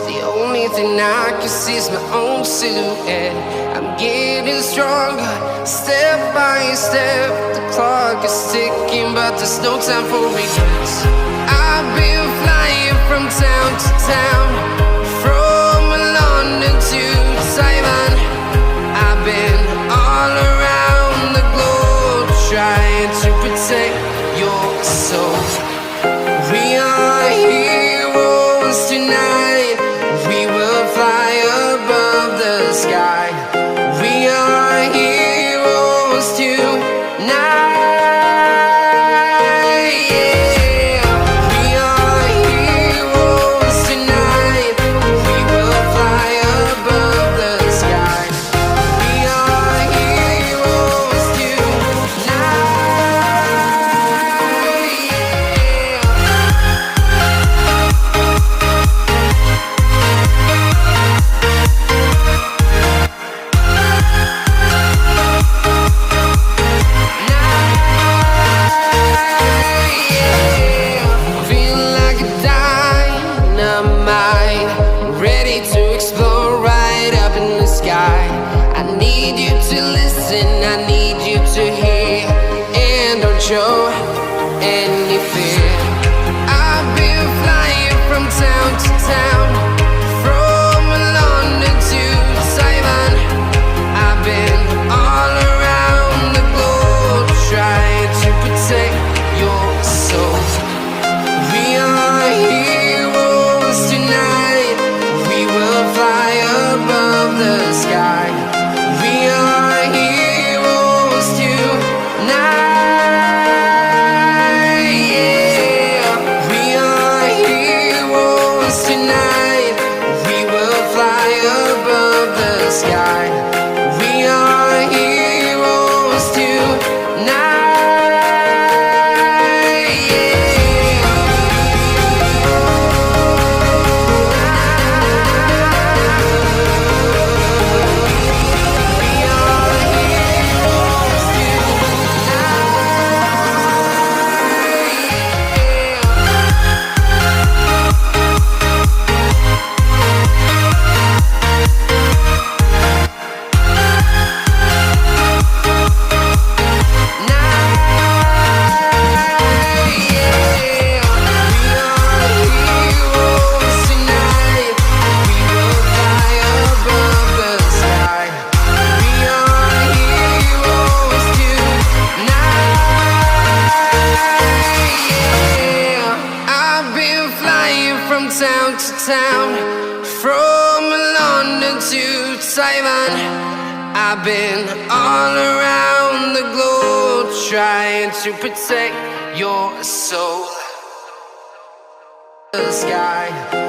The only thing I can see is my own silhouette. I'm getting stronger, step by step. The clock is ticking, but there's no time for regrets. I've been flying from town to town, from London to Taiwan. I've been all around the globe, trying to protect your soul. We are heroes tonight. We will fly above the sky. We are heroes tonight. Show any fear. I've been flying from town to town, from London to Taiwan. I've been all around the globe, trying to protect your soul. We are heroes tonight. We will fly above the sky. We are heroes tonight. Town to town, from London to Taiwan. I've been all around the globe, trying to protect your soul. The sky.